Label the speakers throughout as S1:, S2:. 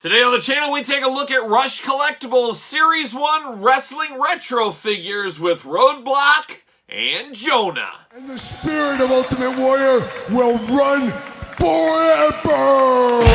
S1: Today on the channel, we take a look at Rush Collectibles Series 1 Wrestling Retro Figures with Roadblock and Jonah.
S2: And the spirit of Ultimate Warrior will run forever!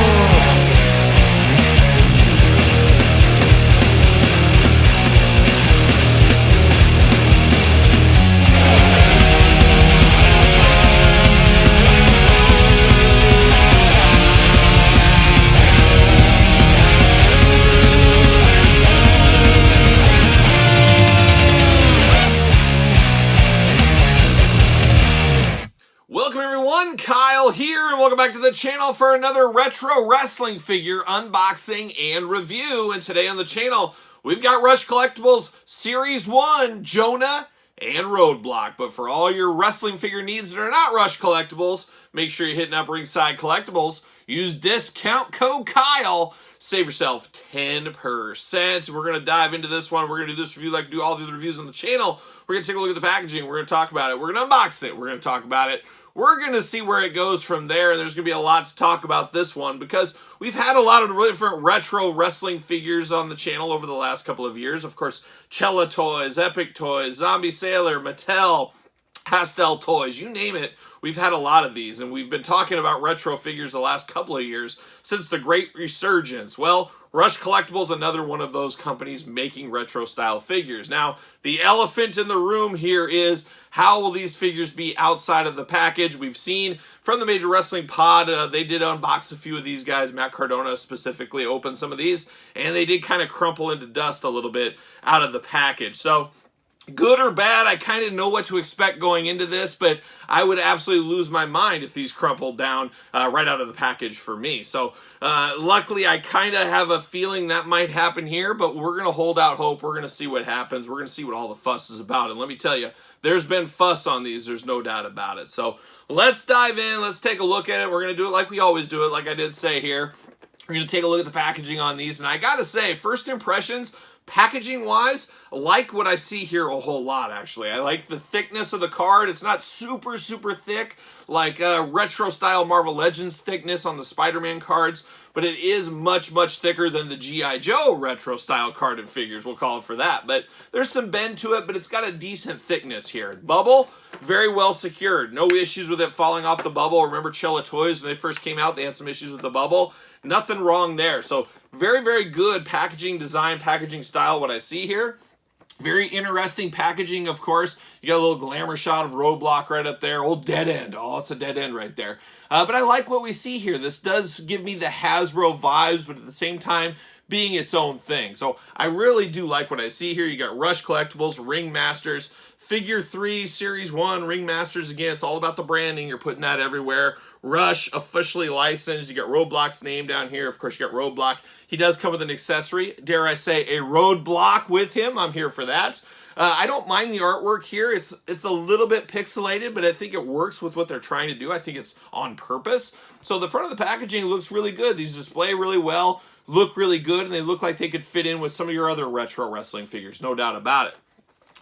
S1: Welcome everyone, Kyle here, and welcome back to the channel for another retro wrestling figure unboxing and review. And today on the channel, we've got Rush Collectibles Series 1, Jonah and Roadblock. But for all your wrestling figure needs that are not Rush Collectibles, make sure you're hitting up Ringside Collectibles. Use discount code Kyle. Save yourself 10%. We're going to dive into this one. We're going to do this review like we do all the other reviews on the channel. We're going to take a look at the packaging. We're going to talk about it. We're going to unbox it. We're going to talk about it. We're going to see where it goes from there. And there's going to be a lot to talk about this one because we've had a lot of different retro wrestling figures on the channel over the last couple of years. Of course, Cella Toys, Epic Toys, Zombie Sailor, Mattel, Pastel Toys, you name it. We've had a lot of these, and we've been talking about retro figures the last couple of years since the Great Resurgence. Well, Rush Collectibles, another one of those companies making retro-style figures. Now, the elephant in the room here is, how will these figures be outside of the package? We've seen from the Major Wrestling Pod, they did unbox a few of these guys. Matt Cardona specifically opened some of these, and they did kind of crumple into dust a little bit out of the package. So, good or bad, I kind of know what to expect going into this, but I would absolutely lose my mind if these crumpled down right out of the package for me. So luckily, I kind of have a feeling that might happen here, but we're going to hold out hope. We're going to see what happens. We're going to see what all the fuss is about. And let me tell you, there's been fuss on these. There's no doubt about it. So let's dive in. Let's take a look at it. We're going to do it like we always do it, like I did say here. We're going to take a look at the packaging on these. And I got to say, first impressions, packaging-wise, I like what I see here a whole lot, actually. I like the thickness of the card. It's not super, super thick like retro-style Marvel Legends thickness on the Spider-Man cards, but it is much, much thicker than the G.I. Joe retro-style card and figures. We'll call it for that. But there's some bend to it, but it's got a decent thickness here. Bubble, very well secured. No issues with it falling off the bubble. Remember Cella Toys, when they first came out, they had some issues with the bubble. Nothing wrong there. So very, very good packaging design, packaging style, what I see here. Very interesting packaging, of course. You got a little glamour shot of Roadblock right up there. Old dead end. Oh, it's a dead end right there. But I like what we see here. This does give me the Hasbro vibes, but at the same time, being its own thing. So I really do like what I see here. You got Rush Collectibles, Ringmasters, Figure 3, Series 1, Ringmasters. Again, it's all about the branding. You're putting that everywhere. Rush, officially licensed. You got Roadblock's name down here. Of course, you got Roadblock. He does come with an accessory. Dare I say, a Roadblock with him. I'm here for that. I don't mind the artwork here. It's a little bit pixelated, but I think it works with what they're trying to do. I think it's on purpose. So the front of the packaging looks really good. These display really well, look really good, and they look like they could fit in with some of your other retro wrestling figures. No doubt about it.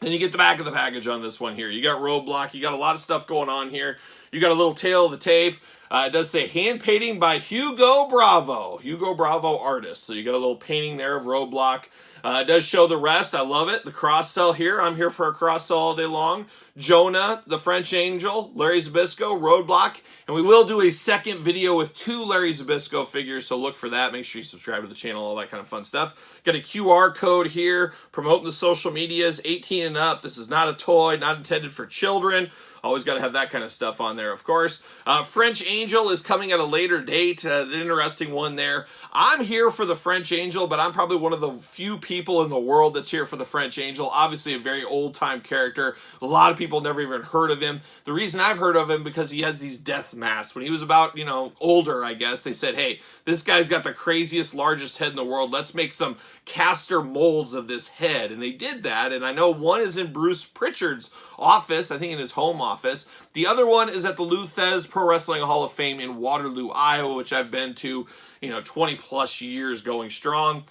S1: And you get the back of the package on this one here. You got Roadblock. You got a lot of stuff going on here. You got a little tail of the tape. It does say hand painting by Hugo Bravo. Hugo Bravo artist. So you got a little painting there of Roadblock. It does show the rest. I love it. The cross sell here. I'm here for a cross sell all day long. Jonah, the French Angel, Larry Zbyszko, Roadblock. And we will do a second video with 2 Larry Zbyszko figures, so look for that. Make sure you subscribe to the channel, all that kind of fun stuff. Got a QR code here, promoting the social medias, 18 and up. This is not a toy, not intended for children. Always got to have that kind of stuff on there, of course. French Angel is coming at a later date. An interesting one there. I'm here for the French Angel, but I'm probably one of the few people in the world that's here for the French Angel. Obviously a very old-time character. A lot of people never even heard of him. The reason I've heard of him because he has these death masks. When he was about, older, I guess, they said, hey, this guy's got the craziest, largest head in the world. Let's make some caster molds of this head. And they did that. And I know one is in Bruce Pritchard's office, I think in his home office. The other one is at the Lou Thez Pro Wrestling Hall of Fame in Waterloo, Iowa, which I've been to, 20 plus years going strong.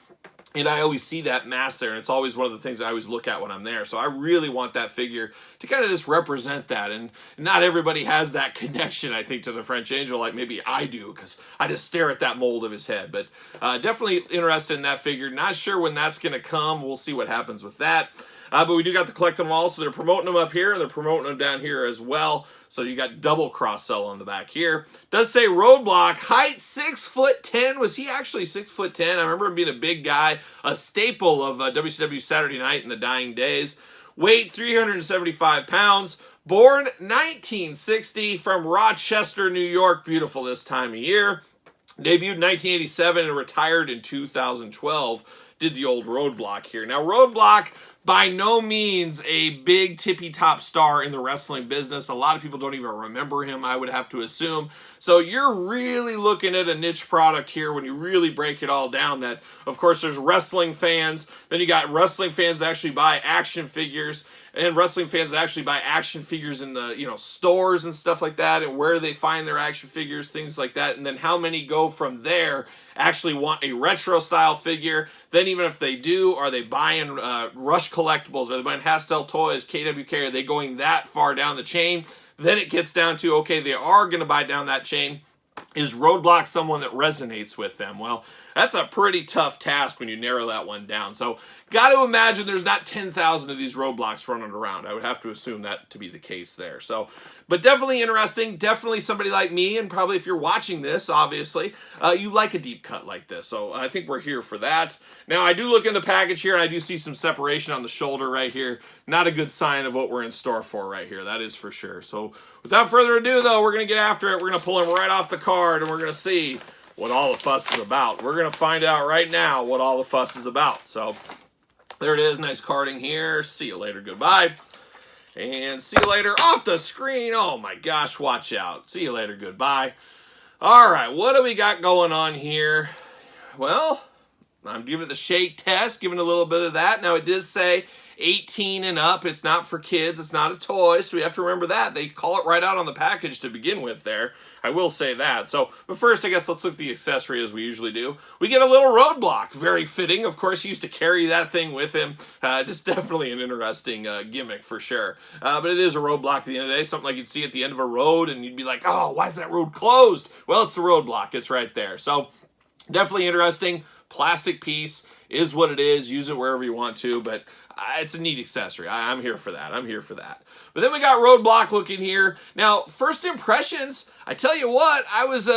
S1: And I always see that mask there, and it's always one of the things I always look at when I'm there. So I really want that figure to kind of just represent that. And not everybody has that connection, I think, to the French Angel like maybe I do, because I just stare at that mold of his head. But definitely interested in that figure. Not sure when that's going to come. We'll see what happens with that. But we do got the Collectibles, so they're promoting them up here, and they're promoting them down here as well. So you got double cross-sell on the back here. Does say Roadblock, height 6'10". Was he actually 6'10"? I remember him being a big guy, a staple of WCW Saturday Night in the dying days. Weight 375 pounds. Born 1960 from Rochester, New York. Beautiful this time of year. Debuted in 1987 and retired in 2012. Did the old Roadblock here. Now, Roadblock, by no means a big tippy-top star in the wrestling business. A lot of people don't even remember him, I would have to assume. So you're really looking at a niche product here when you really break it all down. That, of course, there's wrestling fans. Then you got wrestling fans that actually buy action figures, and wrestling fans that actually buy action figures in the, stores and stuff like that, and where they find their action figures, things like that. And then how many go from there actually want a retro style figure. Then even if they do, are they buying Rush Collectibles? Are they buying Hastel Toys, KWK? Are they going that far down the chain? Then it gets down to, okay, they are going to buy down that chain. Is Roadblock someone that resonates with them? Well, that's a pretty tough task when you narrow that one down. So, got to imagine there's not 10,000 of these Roadblocks running around. I would have to assume that to be the case there. So, but definitely interesting. Definitely somebody like me, and probably if you're watching this, obviously, you like a deep cut like this. So, I think we're here for that. Now, I do look in the package here, and I do see some separation on the shoulder right here. Not a good sign of what we're in store for right here. That is for sure. So, without further ado, though, we're going to get after it. We're going to pull him right off the card, and we're going to see what all the fuss is about. We're going to find out right now what all the fuss is about. So, there it is. Nice carding here. See you later. Goodbye. And see you later. Off the screen. Oh, my gosh. Watch out. See you later. Goodbye. All right. What do we got going on here? Well, I'm giving it the shake test, giving a little bit of that. Now, it does say 18 and up. It's not for kids. It's not a toy, so we have to remember that. They call it right out on the package to begin with there. I will say that. So, but first, I guess let's look at the accessory as we usually do. We get a little Roadblock. Very fitting. Of course, he used to carry that thing with him. Just definitely an interesting gimmick for sure. But it is a Roadblock at the end of the day. Something like you'd see at the end of a road, and you'd be like, oh, why is that road closed? Well, it's the Roadblock. It's right there. So, definitely interesting. Plastic piece is what it is. Use it wherever you want to, but it's a neat accessory. I'm here for that. I'm here for that. But then we got Roadblock looking here. Now, first impressions, I tell you what, I was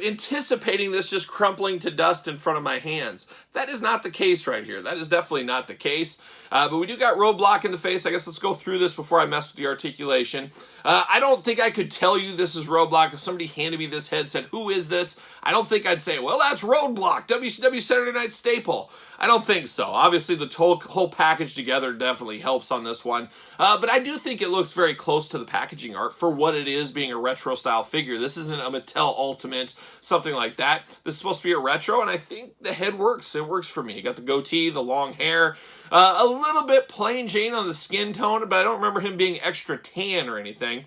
S1: anticipating this just crumpling to dust in front of my hands. That is not the case right here. That is definitely not the case. But we do got Roadblock in the face. I guess let's go through this before I mess with the articulation. I don't think I could tell you this is Roadblock. If somebody handed me this head, said, who is this? I don't think I'd say, well, that's Roadblock, WCW Saturday Night staple. I don't think so. Obviously, the whole package together definitely helps on this one. But I do think it looks very close to the packaging art for what it is, being a retro style figure. This isn't a Mattel Ultimate, something like that. This is supposed to be a retro, and I think the head works. It works for me. You got the goatee, the long hair, a little bit plain Jane on the skin tone, but I don't remember him being extra tan or anything.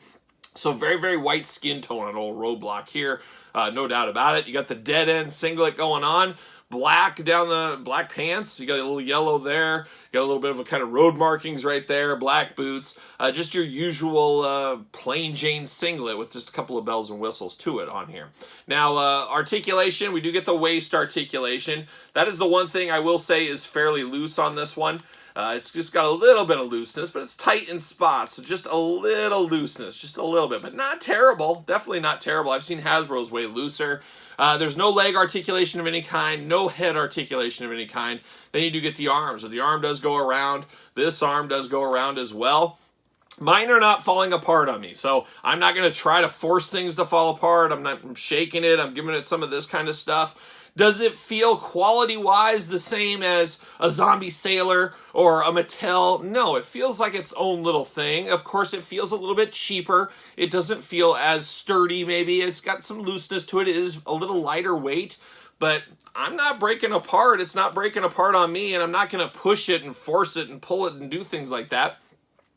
S1: So very, very white skin tone on old Roadblock here. No doubt about it. You got the dead end singlet going on. Black down the black pants. You got a little yellow there. You got a little bit of a kind of road markings right there. Black boots. Just your usual plain Jane singlet with just a couple of bells and whistles to it on here. Now, articulation. We do get the waist articulation. That is the one thing I will say is fairly loose on this one. It's just got a little bit of looseness, but it's tight in spots. So just a little looseness, just a little bit, but not terrible. Definitely not terrible. I've seen Hasbro's way looser. There's no leg articulation of any kind, no head articulation of any kind. Then you do get the arms. So the arm does go around. This arm does go around as well. Mine are not falling apart on me, so I'm not going to try to force things to fall apart. I'm shaking it. I'm giving it some of this kind of stuff. Does it feel quality-wise the same as a Zombie Sailor or a Mattel? No, it feels like its own little thing. Of course, it feels a little bit cheaper. It doesn't feel as sturdy, maybe. It's got some looseness to it. It is a little lighter weight, but I'm not breaking apart. It's not breaking apart on me, and I'm not going to push it and force it and pull it and do things like that.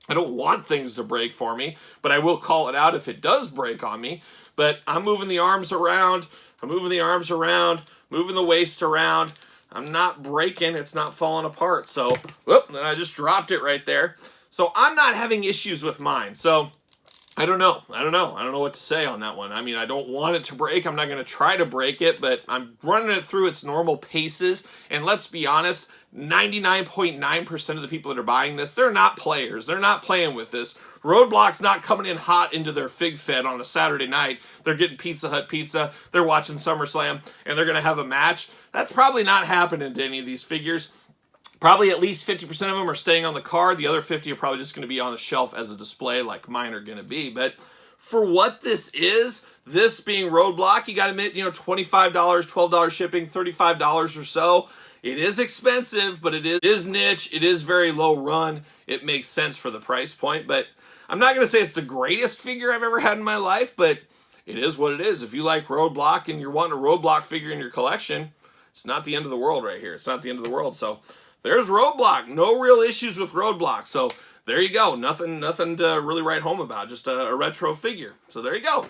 S1: I don't want things to break for me, but I will call it out if it does break on me. But I'm moving the arms around. I'm moving the arms around, moving the waist around. I'm not breaking. It's not falling apart. So, whoop, then I just dropped it right there. So I'm not having issues with mine. So I don't know. I don't know what to say on that one. I mean, I don't want it to break. I'm not going to try to break it, but I'm running it through its normal paces. And let's be honest, 99.9% of the people that are buying this, they're not players. They're not playing with this. Roadblock's not coming in hot into their Fig Fed on a Saturday night. They're getting Pizza Hut pizza. They're watching SummerSlam, and they're going to have a match. That's probably not happening to any of these figures. Probably at least 50% of them are staying on the card. The other 50 are probably just going to be on the shelf as a display like mine are going to be. But for what this is, this being Roadblock, you got to admit, $25, $12 shipping, $35 or so. It is expensive, but it is niche. It is very low run. It makes sense for the price point. But I'm not going to say it's the greatest figure I've ever had in my life, but it is what it is. If you like Roadblock and you're wanting a Roadblock figure in your collection, it's not the end of the world right here. It's not the end of the world. So there's Roadblock. No real issues with Roadblock. So there you go. Nothing to really write home about. Just a retro figure. So there you go.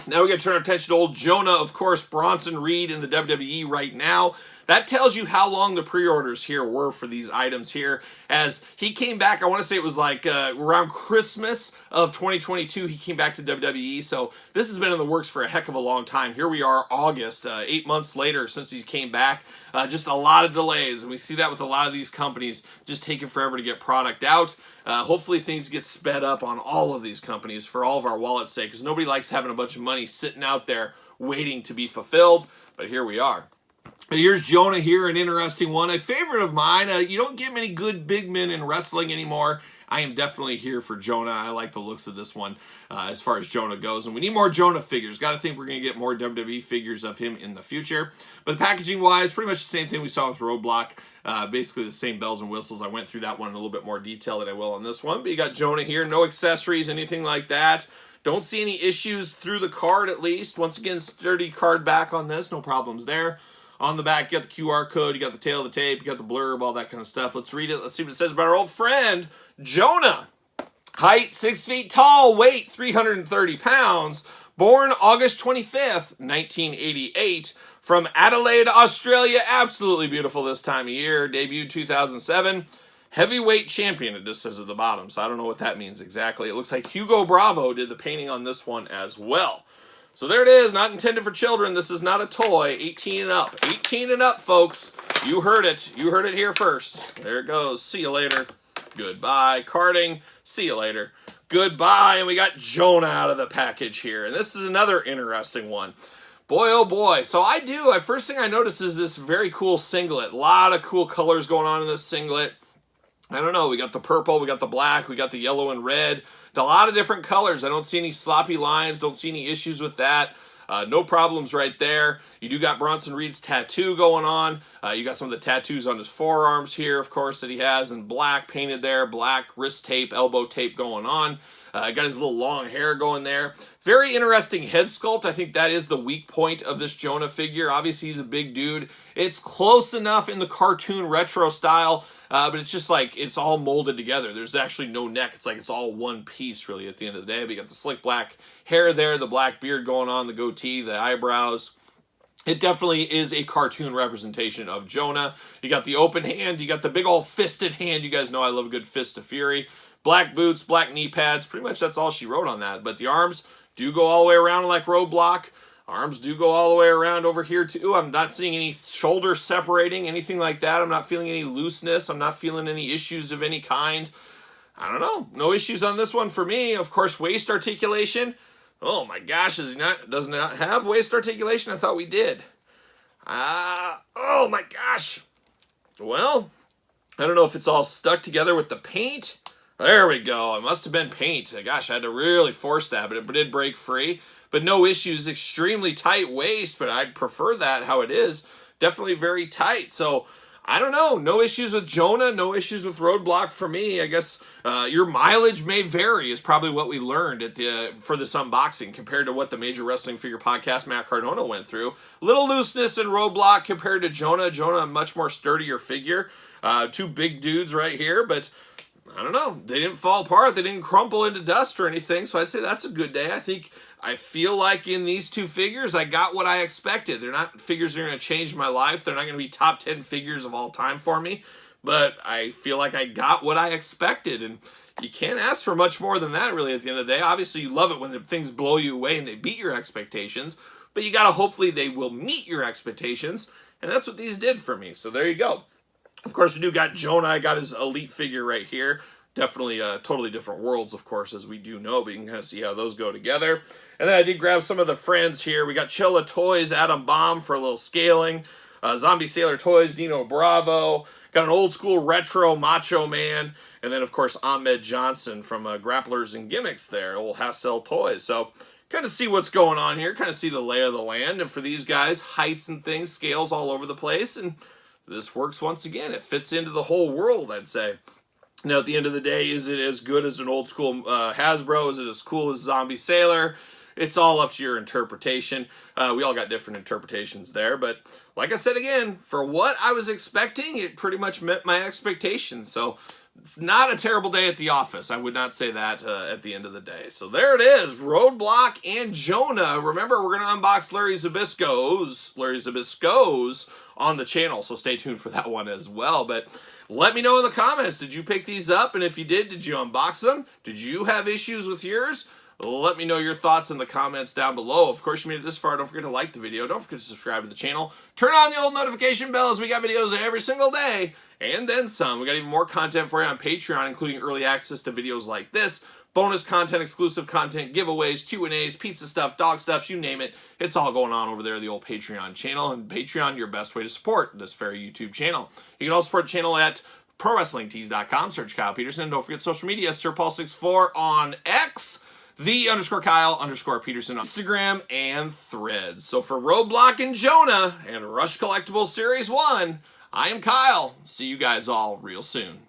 S1: Now we're going to turn our attention to old Jonah, of course, Bronson Reed in the WWE right now. That tells you how long the pre-orders here were for these items here. As he came back, I want to say it was like around Christmas of 2022, he came back to WWE. So this has been in the works for a heck of a long time. Here we are, August, 8 months later since he came back. Just a lot of delays, and we see that with a lot of these companies just taking forever to get product out. Hopefully things get sped up on all of these companies for all of our wallet's sake, because nobody likes having a bunch of money sitting out there waiting to be fulfilled. But here we are. Here's Jonah here, an interesting one. A favorite of mine. You don't get many good big men in wrestling anymore. I am definitely here for Jonah. I like the looks of this one as far as Jonah goes. And we need more Jonah figures. Got to think we're going to get more WWE figures of him in the future. But packaging-wise, pretty much the same thing we saw with Roadblock. Basically the same bells and whistles. I went through that one in a little bit more detail than I will on this one. But you got Jonah here. No accessories, anything like that. Don't see any issues through the card at least. Once again, sturdy card back on this. No problems there. On the back, you got the QR code, you got the tail of the tape, you got the blurb, all that kind of stuff. Let's read it. Let's see what it says about our old friend, Jonah. Height, 6 feet tall, weight, 330 pounds. Born August 25th, 1988. From Adelaide, Australia. Absolutely beautiful this time of year. Debuted 2007. Heavyweight champion, it just says at the bottom, so I don't know what that means exactly. It looks like Hugo Bravo did the painting on this one as well. So there it is, not intended for children. This is not a toy. 18 and up. 18 and up, folks. You heard it. You heard it here first. There it goes. See you later. Goodbye. Carding. See you later. Goodbye. And we got Jonah out of the package here. And this is another interesting one. Boy, oh boy. So first thing I notice is this very cool singlet. A lot of cool colors going on in this singlet. I don't know. We got the purple. We got the black. We got the yellow and red. A lot of different colors. I don't see any sloppy lines. Don't see any issues with that. No problems right there. You do got Bronson Reed's tattoo going on. You got some of the tattoos on his forearms here, of course, that he has in black painted there. Black wrist tape, elbow tape going on. Got his little long hair going there. Very interesting head sculpt. I think that is the weak point of this Jonah figure. Obviously, he's a big dude. It's close enough in the cartoon retro style, but it's just like it's all molded together. There's actually no neck. It's like it's all one piece, really, at the end of the day. But you got the slick black hair there, the black beard going on, the goatee, the eyebrows. It definitely is a cartoon representation of Jonah. You got the open hand. You got the big old fisted hand. You guys know I love a good fist of fury. Black boots, black knee pads. Pretty much that's all she wrote on that. But the arms do go all the way around like Roadblock. Arms do go all the way around over here too. I'm not seeing any shoulders separating, anything like that. I'm not feeling any looseness. I'm not feeling any issues of any kind. I don't know. No issues on this one for me. Of course, waist articulation. Oh my gosh, does not have waist articulation? I thought we did. Oh my gosh. Well, I don't know if it's all stuck together with the paint. There we go. It must have been paint. Gosh, I had to really force that, but it did break free. But no issues. Extremely tight waist, but I'd prefer that how it is. Definitely very tight. So, I don't know. No issues with Jonah. No issues with Roadblock for me. I guess your mileage may vary is probably what we learned for this unboxing compared to what the Major Wrestling Figure Podcast Matt Cardona went through. Little looseness in Roadblock compared to Jonah. Jonah, a much more sturdier figure. Two big dudes right here, but I don't know. They didn't fall apart. They didn't crumple into dust or anything. So I'd say that's a good day. I think I feel like in these two figures, I got what I expected. They're not figures that are going to change my life. They're not going to be top 10 figures of all time for me. But I feel like I got what I expected. And you can't ask for much more than that, really, at the end of the day. Obviously, you love it when things blow you away and they beat your expectations. But you got to hopefully they will meet your expectations. And that's what these did for me. So there you go. Of course, we do got Jonah. I got his elite figure right here. Definitely totally different worlds, of course, as we do know, but you can kind of see how those go together. And then I did grab some of the friends here. We got Chilla Toys, Adam Bomb for a little scaling. Zombie Sailor Toys, Dino Bravo. Got an old school retro Macho Man. And then, of course, Ahmed Johnson from Grapplers and Gimmicks there, old Hassel Toys. So kind of see what's going on here, kind of see the lay of the land. And for these guys, heights and things, scales all over the place. And this works once again. It fits into the whole world, I'd say. Now, at the end of the day, is it as good as an old school Hasbro? Is it as cool as Zombie Sailor? It's all up to your interpretation. We all got different interpretations there. But like I said again, for what I was expecting, it pretty much met my expectations. So it's not a terrible day at the office. I would not say that at the end of the day. So there it is, Roadblock and Jonah. Remember, we're going to unbox Larry Zbyszko's on the channel, so stay tuned for that one as well. But let me know in the comments, did you pick these up? And if you did you unbox them? Did you have issues with yours? Let me know your thoughts in the comments down below. Of course, you made it this far. Don't forget to like the video. Don't forget to subscribe to the channel. Turn on the old notification bells. We got videos every single day. And then some. We got even more content for you on Patreon, including early access to videos like this, bonus content, exclusive content, giveaways, Q&As, pizza stuff, dog stuff, you name it. It's all going on over there, the old Patreon channel. And Patreon, your best way to support this very YouTube channel. You can also support the channel at ProWrestlingTees.com. Search Kyle Peterson. Don't forget social media, SirPaul64 on X. _Kyle_Peterson on Instagram and Threads. So for Roadblock and Jonah and Rush Collectibles Series 1, I am Kyle. See you guys all real soon.